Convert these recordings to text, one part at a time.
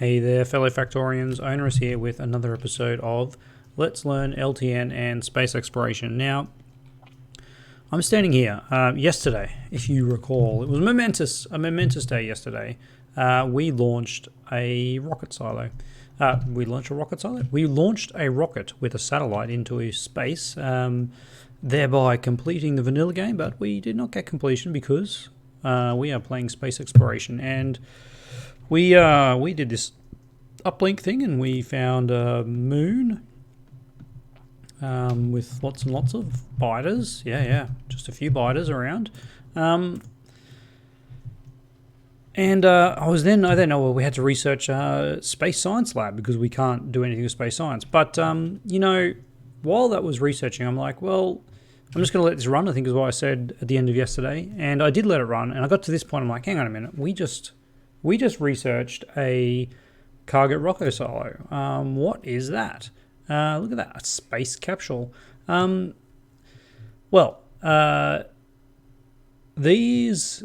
Hey there, fellow Factorians. Onerous here with another episode of Let's Learn LTN and Space Exploration. Now, I'm standing here. Yesterday, if you recall, it was a momentous day yesterday. We launched a rocket silo. We launched a rocket with a satellite into space, thereby completing the vanilla game, but we did not get completion because we are playing space exploration, and we did this uplink thing, and we found a moon with lots and lots of biters. Yeah, just a few biters around. And I then know, well, we had to research Space Science Lab because we can't do anything with space science. But, while that was researching, I'm like, well, I'm just going to let this run, I think is what I said at the end of yesterday. And I did let it run, and I got to this point, I'm like, hang on a minute, we just researched a cargo rocket silo. What is that? Look at that, a space capsule. These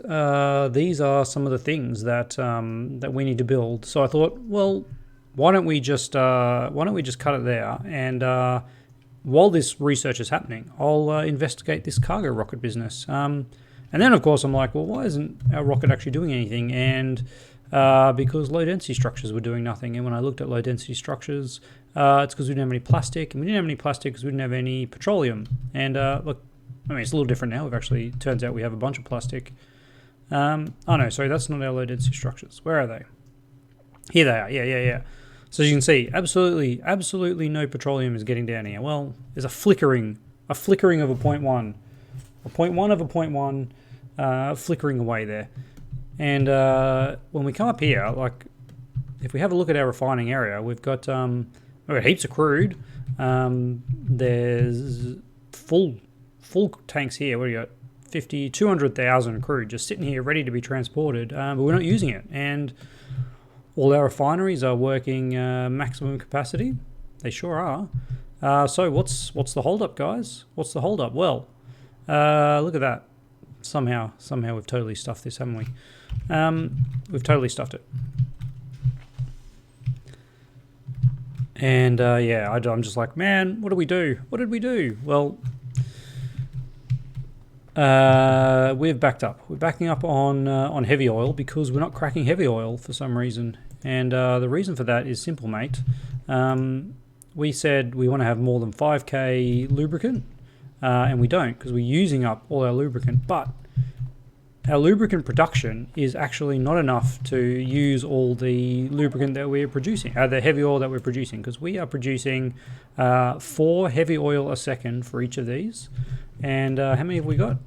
are some of the things that we need to build. So I thought, well, why don't we just cut it there? And while this research is happening, I'll investigate this cargo rocket business. And then, of course, I'm like, well, why isn't our rocket actually doing anything? And because low density structures were doing nothing. And when I looked at low density structures, it's because we didn't have any plastic, and we didn't have any plastic because we didn't have any petroleum. And look, I mean, it's a little different now. Turns out we have a bunch of plastic. Oh no, sorry, that's not our low density structures. Where are they? Here they are. Yeah. So as you can see, absolutely no petroleum is getting down here. Well, there's a flickering of a 0.1, a 0.1 of a 0.1, flickering away there. And when we come up here, like, if we have a look at our refining area, we've got heaps of crude. There's full tanks here. What do you got? 200,000 crude just sitting here ready to be transported, but we're not using it. And all our refineries are working maximum capacity. They sure are. So what's the holdup, guys? What's the holdup? Well, look at that. Somehow we've totally stuffed this, haven't we? We've totally stuffed it. And I'm just like, man, what do we do? What did we do? Well, we've backed up. We're backing up on heavy oil because we're not cracking heavy oil for some reason. And the reason for that is simple, mate. We said we want to have more than 5k lubricant, and we don't because we're using up all our lubricant. But our lubricant production is actually not enough to use all the lubricant that we're producing, the heavy oil that we're producing, because we are producing 4 heavy oil a second for each of these. And how many have we got?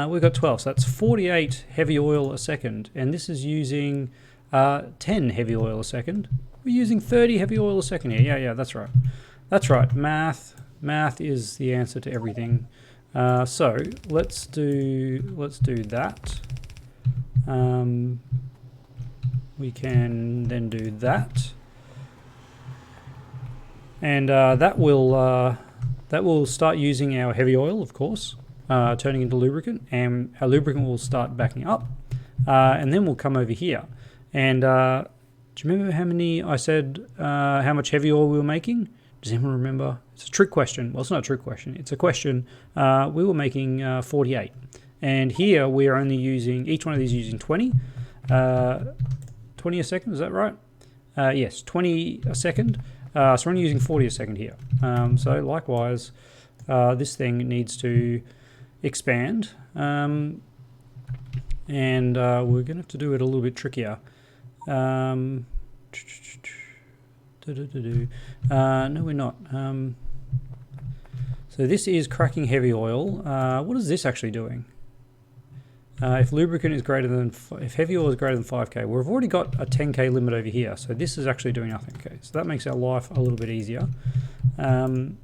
We've got 12, so that's 48 heavy oil a second. And this is using 10 heavy oil a second. We're using 30 heavy oil a second here. Yeah, that's right. That's right. Math is the answer to everything. So let's do that. We can then do that, and that will start using our heavy oil, of course, turning into lubricant, and our lubricant will start backing up, and then we'll come over here. And do you remember how many I said? How much heavy oil we were making? Does anyone remember? It's a trick question. Well, it's not a trick question. It's a question. We were making 48. And here we are only using, each one of these using 20. 20 a second, is that right? Yes, 20 a second. So we're only using 40 a second here. So likewise, this thing needs to expand. And we're going to have to do it a little bit trickier. No, we're not. So this is cracking heavy oil. What is this actually doing? If lubricant is greater than, if heavy oil is greater than 5k, we've already got a 10k limit over here. So this is actually doing nothing. Okay, so that makes our life a little bit easier. And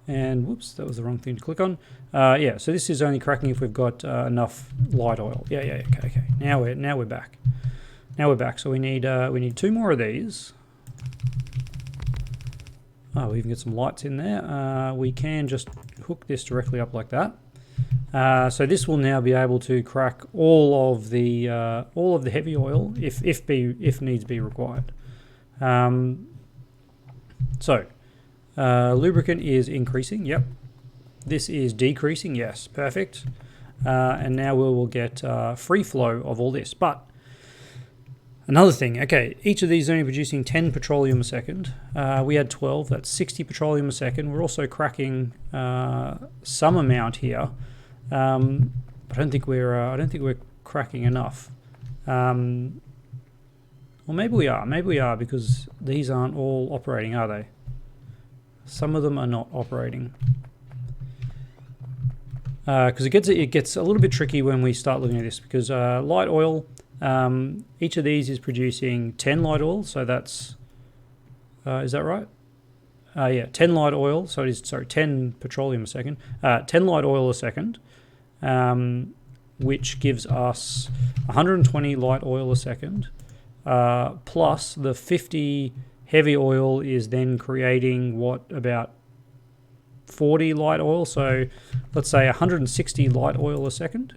whoops, that was the wrong thing to click on. So this is only cracking if we've got enough light oil. Okay. Now we're back. So we need 2 more of these. Oh, we even get some lights in there. We can just hook this directly up like that. So this will now be able to crack all of the heavy oil if needs be required. Lubricant is increasing. Yep. This is decreasing. Yes, perfect. And now we will get free flow of all this. But another thing, okay, each of these is only producing 10 petroleum a second. We had 12. That's 60 petroleum a second. We're also cracking some amount here. I don't think we're cracking enough. Well, maybe we are. Maybe we are, because these aren't all operating, are they? Some of them are not operating. Because it gets a little bit tricky when we start looking at this, because light oil, each of these is producing 10 light oil, so that's is that right? Yeah, 10 light oil, so it is 10 petroleum a second, 10 light oil a second, which gives us 120 light oil a second, plus the 50 heavy oil is then creating about 40 light oil, so let's say 160 light oil a second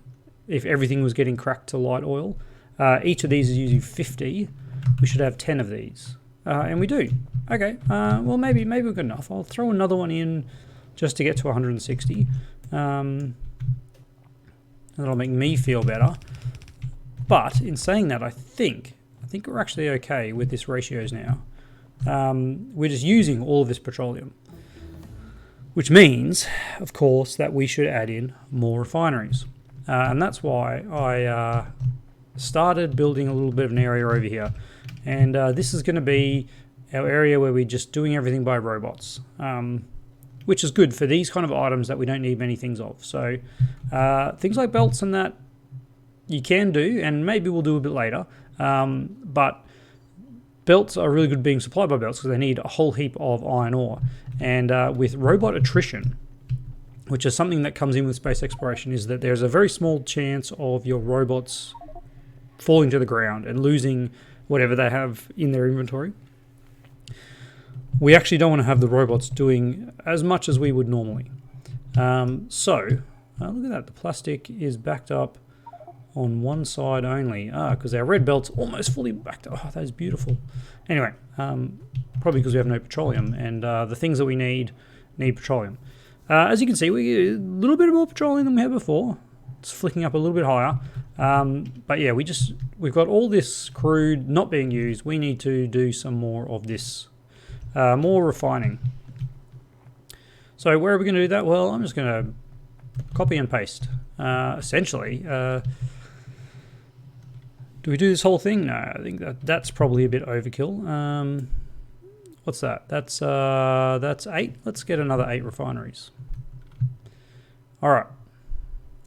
if everything was getting cracked to light oil. Each of these is using 50. We should have 10 of these, and we do. Okay, well maybe we're good enough. I'll throw another one in just to get to 160. That'll make me feel better. But in saying that, I think we're actually okay with this ratios now. We're just using all of this petroleum, which means, of course, that we should add in more refineries. And that's why I started building a little bit of an area over here. And this is going to be our area where we're just doing everything by robots, which is good for these kind of items that we don't need many things of. So things like belts and that you can do, and maybe we'll do a bit later. But belts are really good being supplied by belts because they need a whole heap of iron ore. And with robot attrition, which is something that comes in with space exploration, is that there's a very small chance of your robots falling to the ground and losing whatever they have in their inventory. We actually don't want to have the robots doing as much as we would normally. Look at that. The plastic is backed up on one side only. Because our red belt's almost fully backed up. Oh, that is beautiful. Anyway, probably because we have no petroleum, and the things that we need petroleum. As you can see, we get a little bit more petroleum than we had before. It's flicking up a little bit higher. But yeah, we've got all this crude not being used. We need to do some more of this, more refining. So where are we going to do that? Well, I'm just going to copy and paste. Essentially, do we do this whole thing? No, I think that's probably a bit overkill. What's that? That's 8. Let's get another 8 refineries. All right,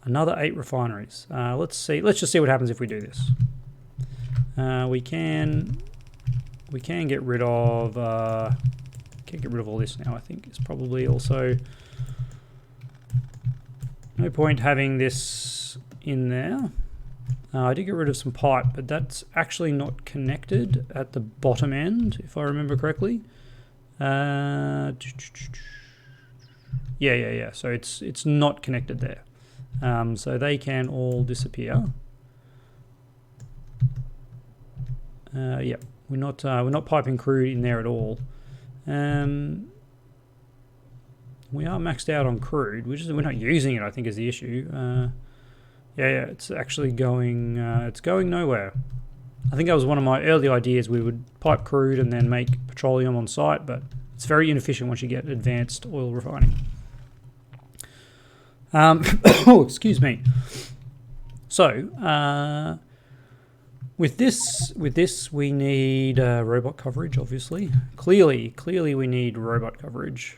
another 8 refineries. Let's see. Let's just see what happens if we do this. We can get rid of. Can't get rid of all this now. I think it's probably also no point having this in there. I did get rid of some pipe, but that's actually not connected at the bottom end, if I remember correctly. Yeah. So it's not connected there. So they can all disappear. Yeah, we're not piping crude in there at all. We are maxed out on crude. We're not using it, I think, is the issue. Yeah, it's actually going. It's going nowhere. I think that was one of my early ideas. We would pipe crude and then make petroleum on site, but it's very inefficient once you get advanced oil refining. Oh, excuse me. So, with this, we need robot coverage. Obviously, clearly, we need robot coverage.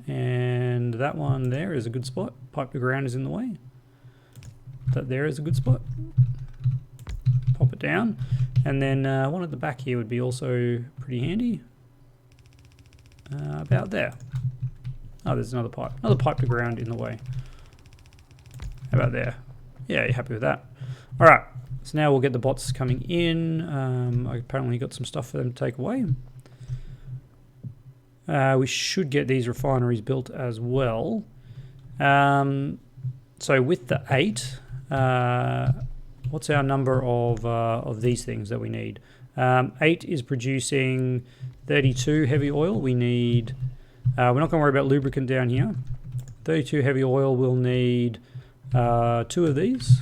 And that one there is a good spot. Pipe to ground is in the way. That there is a good spot. Pop it down. And then one at the back here would be also pretty handy. About there. Oh, there's another pipe. Another pipe to ground in the way. How about there? Yeah, you're happy with that. All right. So now we'll get the bots coming in. I apparently got some stuff for them to take away. We should get these refineries built as well. So with the 8, what's our number of these things that we need? 8 is producing 32 heavy oil. We need, we're not going to worry about lubricant down here. 32 heavy oil will need 2 of these.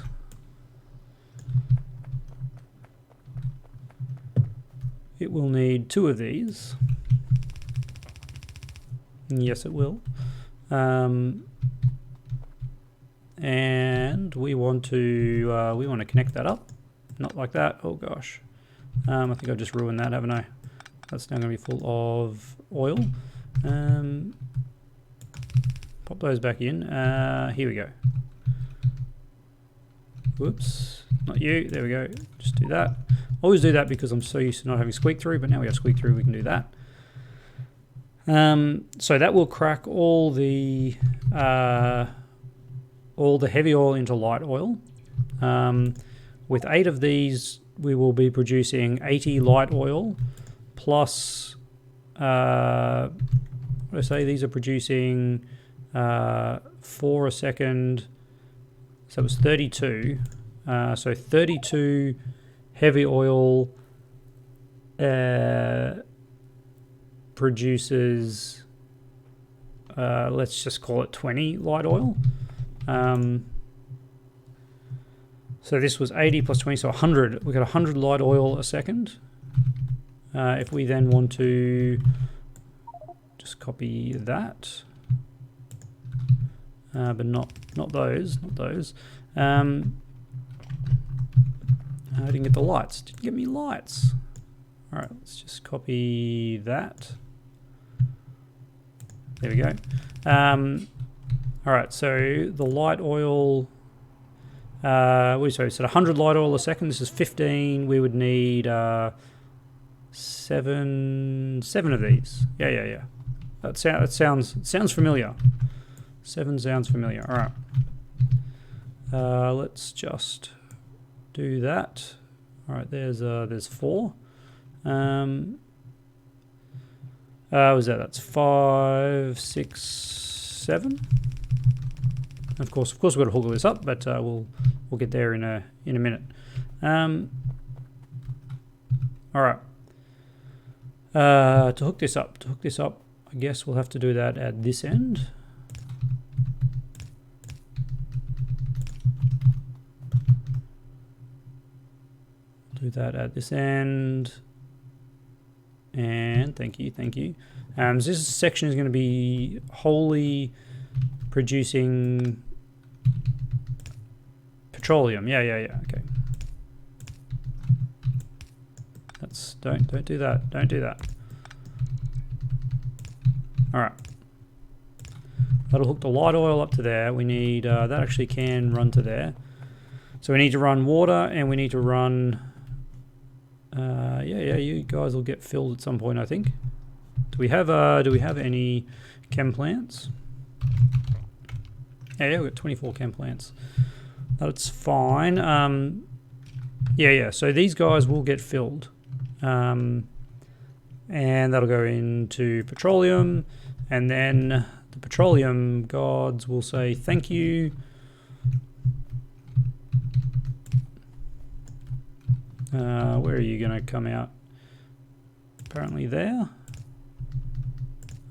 It will need 2 of these. Yes, it will. And we want to connect that up. Not like that. Oh gosh. I think I've just ruined that, haven't I? That's now going to be full of oil. Pop those back in. Here we go. Whoops. Not you. There we go. Just do that. Always do that because I'm so used to not having squeak through, but now we have squeak through, we can do that. So that will crack all the heavy oil into light oil. With 8 of these, we will be producing 80 light oil plus, what did I say? These are producing 4 a second. So it was 32. So 32 heavy oil produces, let's just call it 20 light oil. So this was 80 plus 20, so 100. We got 100 light oil a second. If we then want to just copy that, but not those. I didn't get the lights. Didn't get me lights. All right, let's just copy that. There we go. All right, so the light oil. So 100 light oil a second. This is 15. We would need 7 of these. Yeah. That sounds familiar. 7 sounds familiar. All right. Let's just do that. All right. There's 4. Was that? That's 5, 6, 7. Of course, we've got to hook all this up, but we'll get there in a minute. All right. To hook this up, I guess we'll have to do that at this end. Do that at this end. And thank you. So this section is going to be wholly producing petroleum. Yeah. Okay. Don't do that. Don't do that. All right. That'll hook the light oil up to there. We need that actually can run to there. So we need to run water, and we need to run. Yeah. You guys will get filled at some point, I think. Do we have any chem plants? Yeah, we've got 24 chem plants. That's fine. Yeah. So these guys will get filled, and that'll go into petroleum, and then the petroleum gods will say thank you. Where are you going to come out? Apparently there.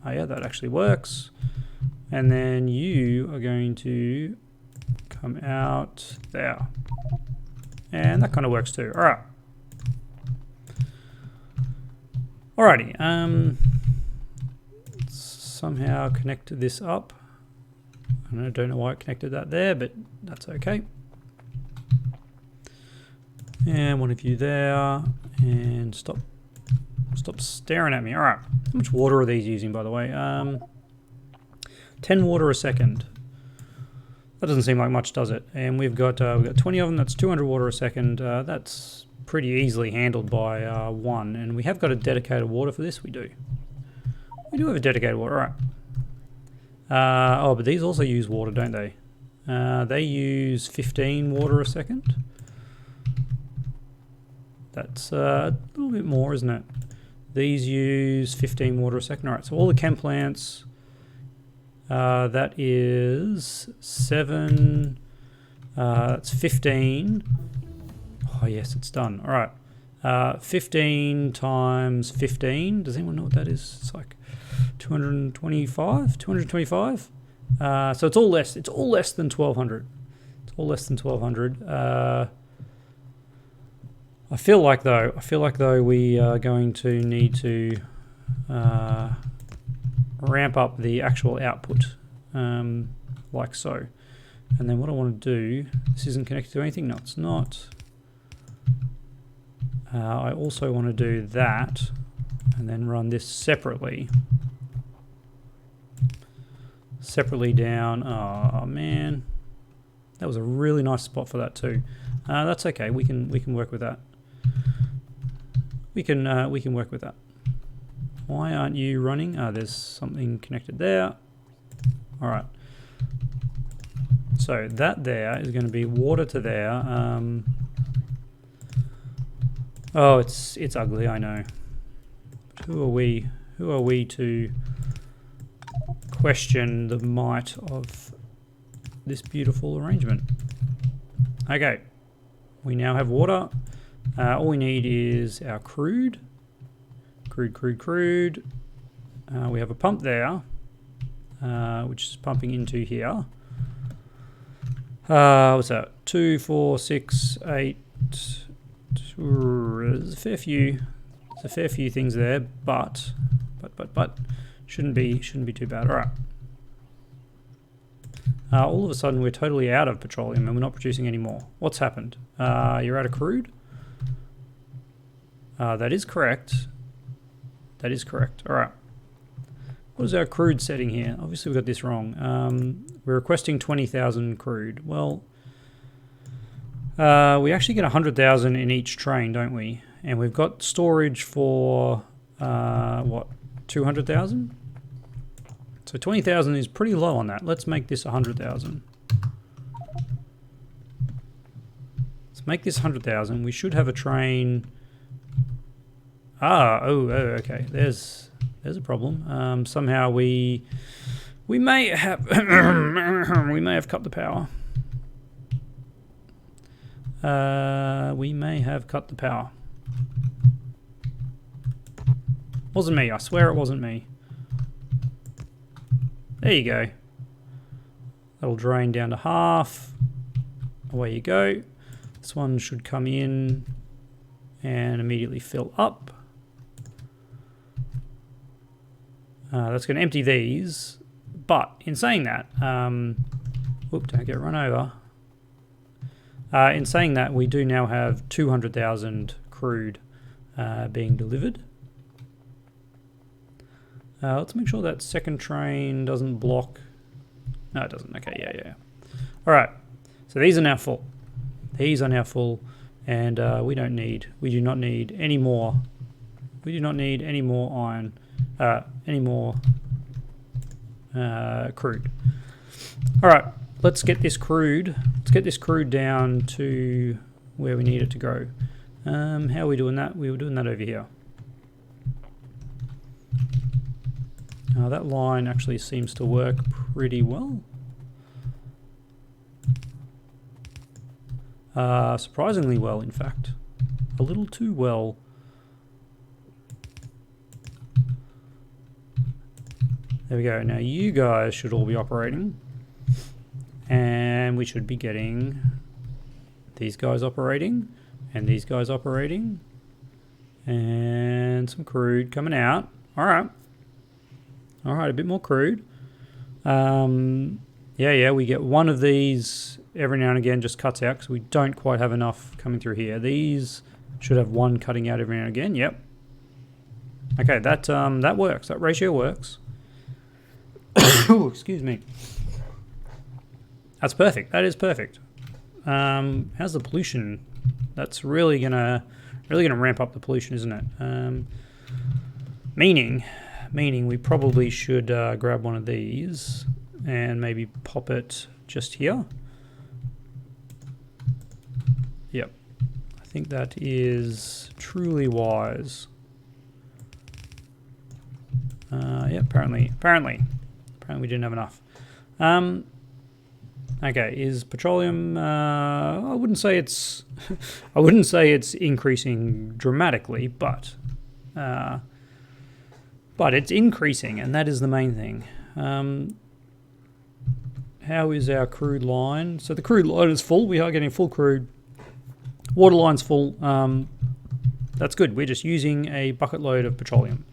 Oh yeah, that actually works. And then you are going to come out there. And that kind of works too. All right. Alrighty. Somehow connect this up. I don't know why it connected that there, but that's okay. And one of you there. And stop staring at me. All right. How much water are these using, by the way? 10 water a second. That doesn't seem like much, does it? And we've got 20 of them. That's 200 water a second. That's pretty easily handled by 1. And we have got a dedicated water for this. We do. We do have a dedicated water. All right. Oh, but these also use water, don't they? They use 15 water a second. That's a little bit more, isn't it? These use 15 water a second. All right, so all the chem plants That is 7. That's 15. Oh yes, it's done. All right. 15 times 15. Does anyone know what that is? It's like 225. 225. So it's all less. It's all less than 1200. It's all less than 1200. I feel like though we are going to need to ramp up the actual output, like so. And then what I want to do, this isn't connected to anything. No, it's not. I also want to do that, and then run this separately. Separately down. Oh man, that was a really nice spot for that too. That's okay. We can work with that. We can work with that. Why aren't you running? There's something connected there. All right. So that there is going to be water to there. Oh, it's ugly. I know. But who are we? Who are we to question the might of this beautiful arrangement? Okay. We now have water. All we need is our crude. Crude. We have a pump there, which is pumping into here. What's that? 2, 4, 6, 8. There's a fair few. There's a fair few things there, but shouldn't be too bad. All right. All of a sudden, we're totally out of petroleum and we're not producing any more. What's happened? You're out of crude? That is correct. That is correct. All right. What is our crude setting here? Obviously, we got this wrong. We're requesting 20,000 crude. Well, we actually get 100,000 in each train, don't we? And we've got storage for, what, 200,000? So 20,000 is pretty low on that. Let's make this 100,000. Let's make this 100,000. We should have a train. Oh, okay. There's a problem. Somehow we may have we may have cut the power. We may have cut the power. Wasn't me. I swear it wasn't me. There you go. That'll drain down to half. Away you go. This one should come in and immediately fill up. That's going to empty these, but in saying that, don't get run over. In saying that, we do now have 200,000 crude being delivered. Let's make sure that second train doesn't block. No, it doesn't. Okay, yeah. All right, so these are now full. These are now full, and we do not need any more. We do not need any more iron. Any more crude. All right, let's get this crude. Let's get this crude down to where we need it to go. How are we doing that? We were doing that over here. That line actually seems to work pretty well. Surprisingly well, in fact. A little too well. There we go. Now you guys should all be operating. And we should be getting these guys operating. And these guys operating. And some crude coming out. Alright. Alright, a bit more crude. Yeah, we get one of these every now and again, just cuts out because we don't quite have enough coming through here. These should have one cutting out every now and again. Yep. Okay, that works. That ratio works. Excuse me. That's perfect. That is perfect. How's the pollution? That's really gonna ramp up the pollution, isn't it? Meaning we probably should grab one of these and maybe pop it just here. Yep. I think that is truly wise. Yeah, apparently we didn't have enough. Okay, is petroleum? I wouldn't say it's. I wouldn't say it's increasing dramatically, but it's increasing, and that is the main thing. How is our crude line? So the crude line is full. We are getting full crude. Water line's full. That's good. We're just using a bucket load of petroleum.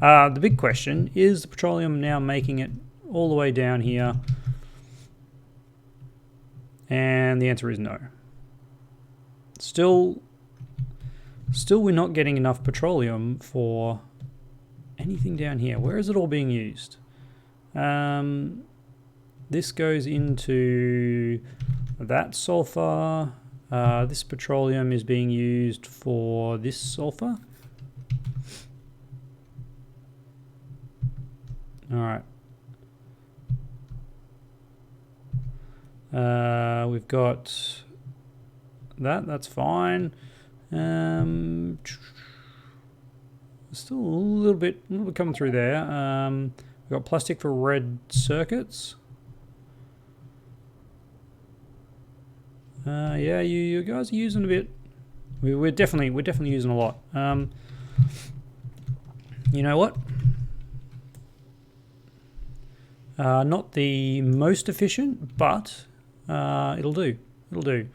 The big question is the petroleum now making it all the way down here. And the answer is no. Still we're not getting enough petroleum for anything down here. Where is it all being used? This goes into that sulfur. This petroleum is being used for this sulfur. All right. We've got that. That's fine. Still a little bit coming through there. We've got plastic for red circuits. Yeah, you guys are using a bit. We're definitely using a lot. You know what? Not the most efficient, but it'll do. It'll do.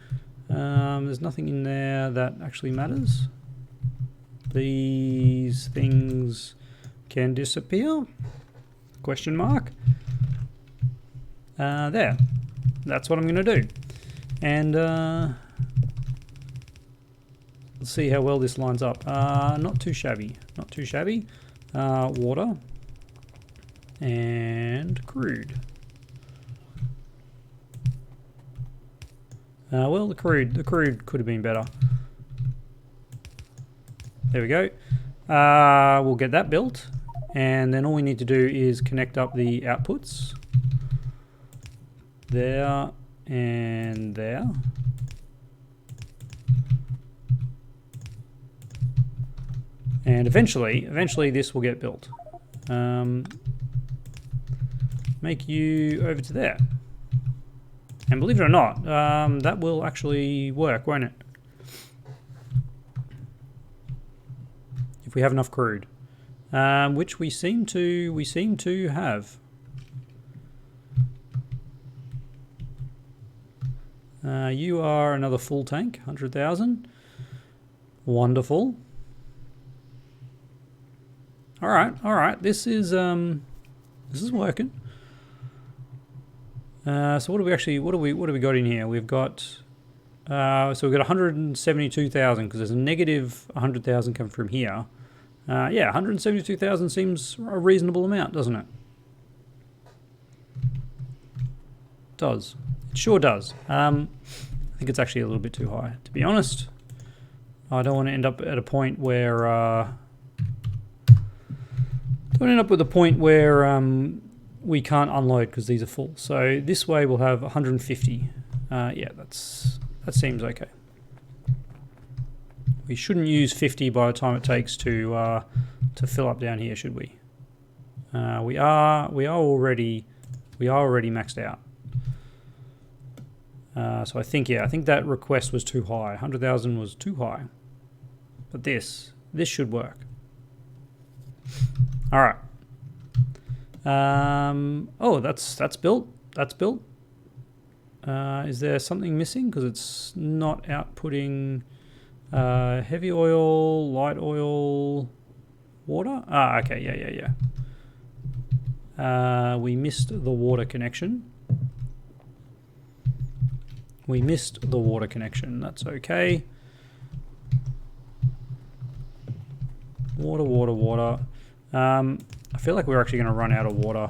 There's nothing in there that actually matters. These things can disappear? Question mark. There. That's what I'm going to do. And let's see how well this lines up. Not too shabby. Not too shabby. Water. And crude. Well, the crude could have been better. There we go. We'll get that built, and then all we need to do is connect up the outputs. There and there. And eventually this will get built. Make you over to there. And believe it or not, that will actually work, won't it? If we have enough crude, which we seem to have. You are another full tank, 100,000. Wonderful. All right. This is working. So what do we got in here? We've got so we've got 172,000 because there's a negative 100,000 coming from here. Yeah, 172,000 seems a reasonable amount, doesn't it? It does. It sure does. I think it's actually a little bit too high, to be honest. I don't want to end up at a point where we can't unload because these are full. So this way we'll have 150. Yeah, that seems okay. We shouldn't use 50 by the time it takes to fill up down here, should we? We are already maxed out. So I think that request was too high. 100,000 was too high. But this should work. All right. Oh, that's built. That's built. Is there something missing? Because it's not outputting heavy oil, light oil, water. Okay, yeah. We missed the water connection. That's okay. Water. I feel like we're actually going to run out of water.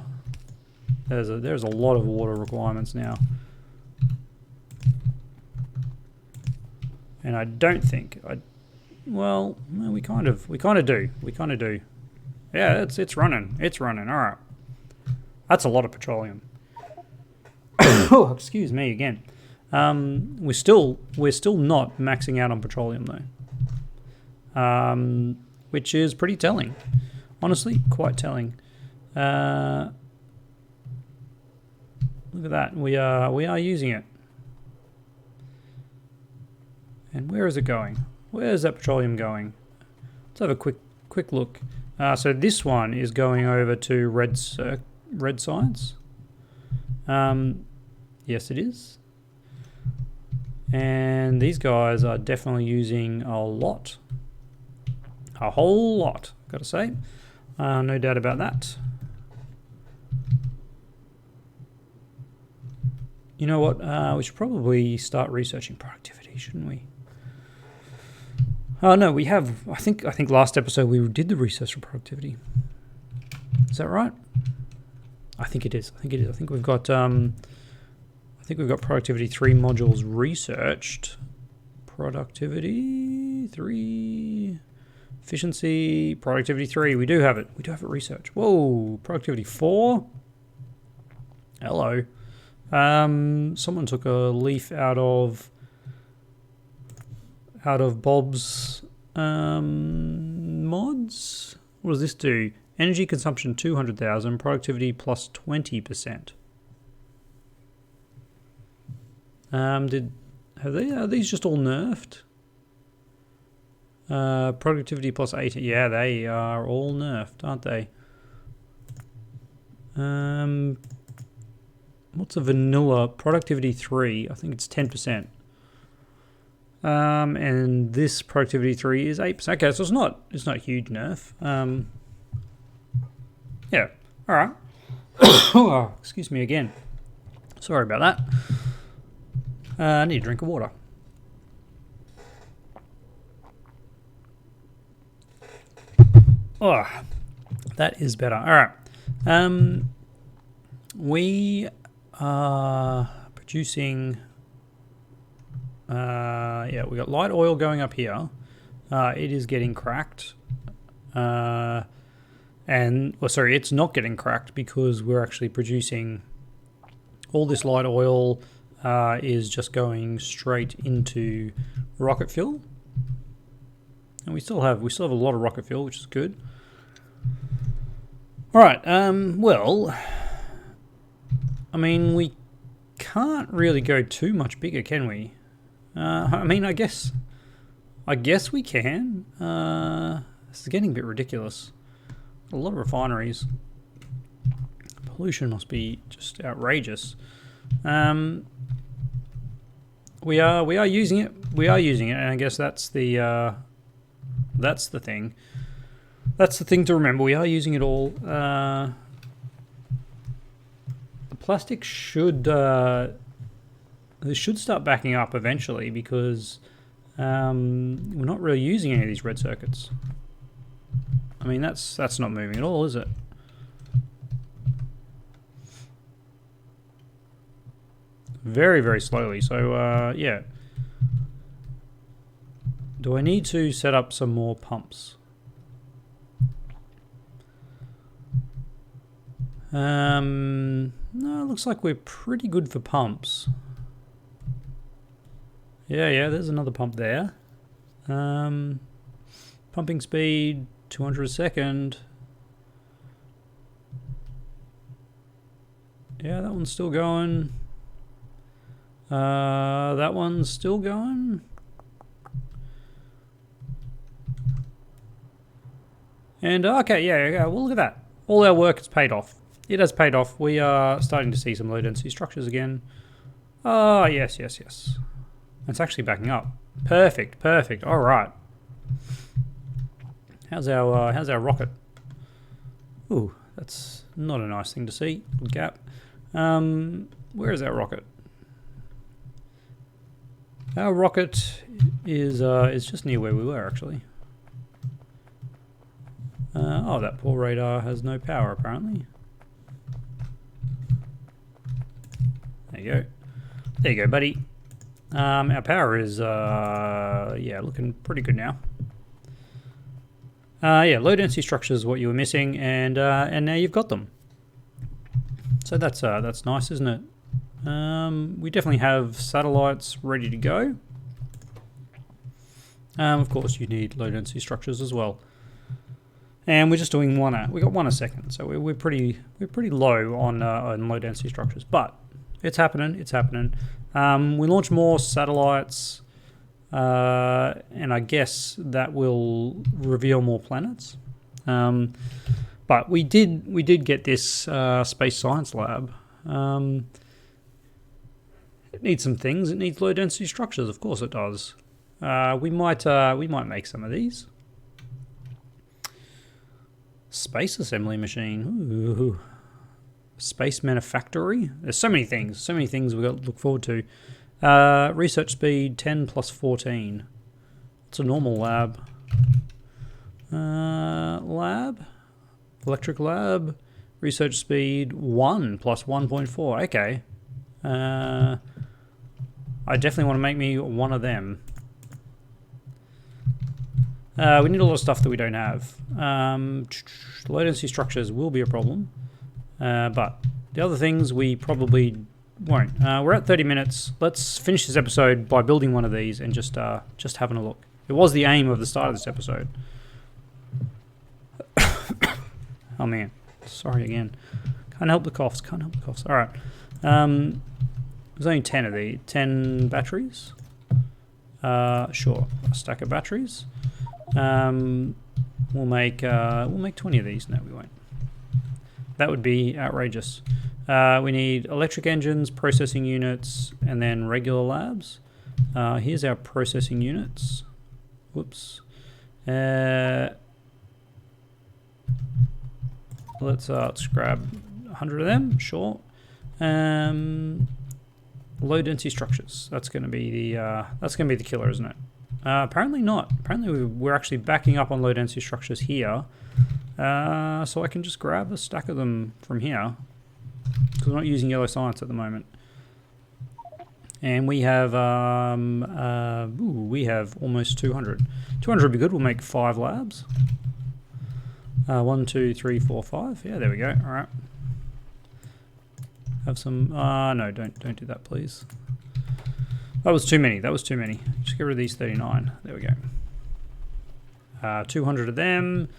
There's a lot of water requirements now. And I don't think well, we kind of do. Yeah, it's running. All right. That's a lot of petroleum. Oh, excuse me again. We're still not maxing out on petroleum though. Which is pretty telling. Honestly, quite telling. Look at that. We are using it. And where is it going? Where's that petroleum going? Let's have a quick look. So this one is going over to red science. Yes, it is. And these guys are definitely using a lot. A whole lot, gotta say. No doubt about that. You know what? We should probably start researching productivity, shouldn't we? Oh no, we have. I think last episode we did the research for productivity. Is that right? I think it is. I think we've got. Productivity 3 modules researched. Productivity 3, efficiency, productivity 3. We do have it. We do have it researched. Whoa, productivity 4. Hello. Someone took a leaf out of Bob's mods. What does this do? Energy consumption 200,000, productivity plus 20%. Are these just all nerfed? Productivity plus 80. Yeah, they are all nerfed, aren't they? What's a vanilla? Productivity 3. I think it's 10%. And this productivity 3 is 8%. Okay, so it's not a huge nerf. Yeah. All right. Oh, excuse me again. Sorry about that. I need a drink of water. Oh, that is better. All right. We are producing. Yeah, we got light oil going up here. It is getting cracked. It's not getting cracked because we're actually producing all this light oil. Is just going straight into rocket fuel, and we still have a lot of rocket fuel, which is good. All right. Well, I mean, we can't really go too much bigger, can we? I mean, I guess we can. This is getting a bit ridiculous. A lot of refineries. Pollution must be just outrageous. We are using it. We are using it, and I guess that's the thing. That's the thing to remember. We are using it all. The plastic should start backing up eventually because we're not really using any of these red circuits. I mean, that's not moving at all, is it? Very, very slowly. So, yeah. Do I need to set up some more pumps? No, it looks like we're pretty good for pumps. Yeah, there's another pump there. Pumping speed, 200 a second. Yeah, that one's still going. That one's still going. And okay, yeah, well, look at that. All our work has paid off. It has paid off. We are starting to see some low density structures again. Yes. It's actually backing up. Perfect. All right. How's our rocket? Ooh, that's not a nice thing to see. Good gap. Where is our rocket? Our rocket is just near where we were actually. Oh, that poor radar has no power apparently. There you go, buddy. Our power is yeah, looking pretty good now. Yeah, low density structures is what you were missing, and now you've got them. So that's nice, isn't it? We definitely have satellites ready to go. Of course, you need low density structures as well. And we're just doing we got one a second, so we're pretty low on low density structures. But It's happening. It's happening. We launch more satellites, and I guess that will reveal more planets. But we did get this space science lab. It needs some things. It needs low density structures. Of course, it does. We might make some of these. Space assembly machine. Ooh. Space manufactory. There's so many things we've got to look forward to. Research speed 10 plus 14. It's a normal lab. Electric lab. Research speed 1 plus 1.4. Okay. I definitely want to make me one of them. We need a lot of stuff that we don't have. Low density structures will be a problem. But the other things we probably won't. We're at 30 minutes. Let's finish this episode by building one of these and just having a look. It was the aim of the start of this episode. Oh man, sorry again. Can't help the coughs. All right. There's only 10 of these. 10 batteries. Sure, a stack of batteries. We'll make 20 of these. No, we won't. That would be outrageous. We need electric engines, processing units, and then regular labs. Here's our processing units. Whoops. Let's grab 100 of them. Sure. Low density structures. That's going to be the killer, isn't it? Apparently not. Apparently we're actually backing up on low density structures here. So I can just grab a stack of them from here because we're not using yellow science at the moment. And we have almost 200. 200 would be good. We'll make 5 labs. 1, 2, 3, 4, 5. Yeah, there we go. All right. Have some. No, don't do that, please. That was too many. Just get rid of these 39. There we go. 200 of them.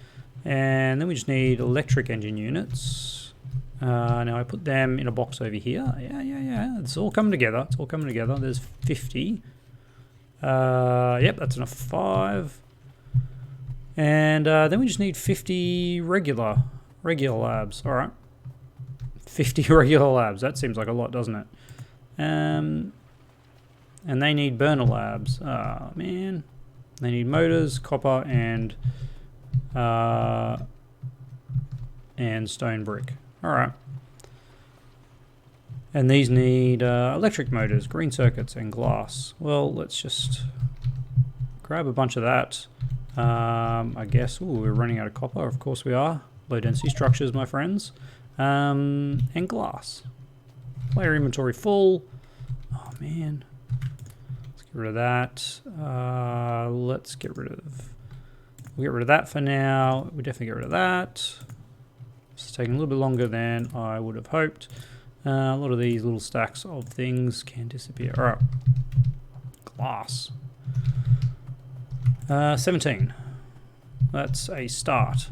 And then we just need electric engine units. Now I put them in a box over here. Yeah. It's all coming together. There's 50. Yep, that's enough for 5. And then we just need 50 regular labs. All right. 50 regular labs. That seems like a lot, doesn't it? And they need burner labs. Oh, man. They need motors, copper, and stone brick. All right. And these need electric motors, green circuits, and glass. Well, let's just grab a bunch of that. I guess. Ooh, we're running out of copper. Of course we are. Low density structures, my friends. And glass. Player inventory full. Oh man. Let's get rid of that. We'll get rid of that for now. We definitely get rid of that. It's taking a little bit longer than I would have hoped. A lot of these little stacks of things can disappear. All right. Glass. 17. That's a start.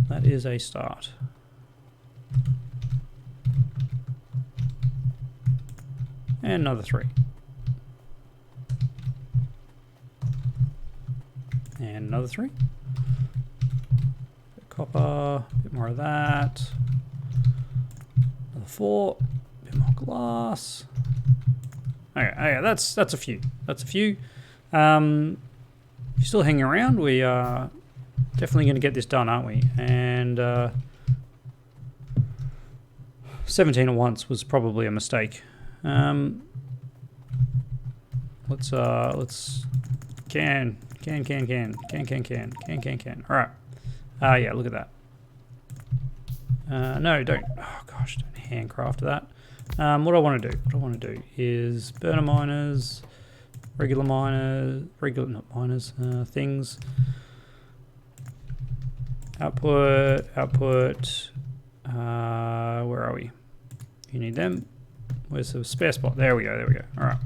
That is a start. And another 3. And another 3. Copper, a bit more of that. Another 4. A bit more glass. Okay, that's a few. If you're still hanging around, we are definitely going to get this done, aren't we? And 17 at once was probably a mistake. Let's can. All right. Yeah, look at that. No, don't. Oh gosh, don't handcraft that. What I want to do is burner miners, not miners, things. Output. Where are we? You need them. Where's the spare spot? There we go. All right.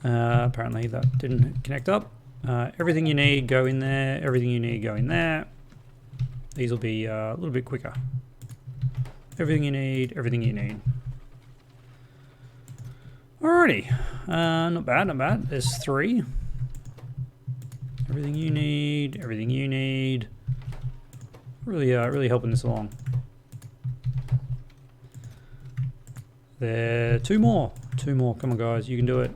Apparently that didn't connect up. Everything you need, go in there. Everything you need, go in there. These will be a little bit quicker. everything you need, everything you need. Alrighty, not bad, not bad. There's 3. Everything you need, everything you need. Really, really helping this along. There, 2 more. 2 more. Come on, guys, you can do it.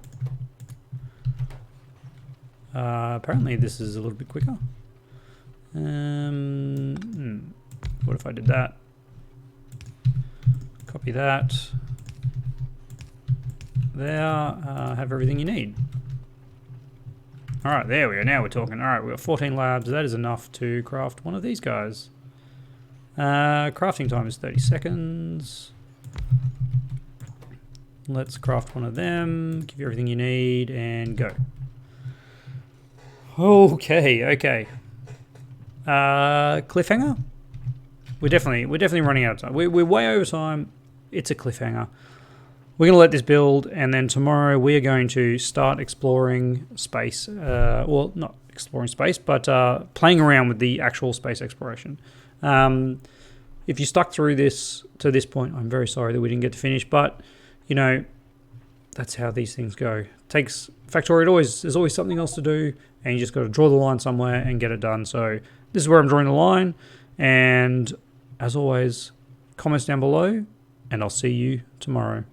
Apparently, this is a little bit quicker. What if I did that? Copy that. There, have everything you need. All right, there we go. Now we're talking. All right, we've got 14 labs. That is enough to craft one of these guys. Crafting time is 30 seconds. Let's craft one of them. Give you everything you need and go. Okay. Cliffhanger? We're definitely running out of time. We're way over time. It's a cliffhanger. We're going to let this build, and then tomorrow we are going to start exploring space. Well, not exploring space, but playing around with the actual space exploration. If you stuck through this to this point, I'm very sorry that we didn't get to finish, but you know, that's how these things go. Takes Factorio, there's always something else to do, and you just got to draw the line somewhere and get it done. So this is where I'm drawing the line, and as always, comments down below, and I'll see you tomorrow.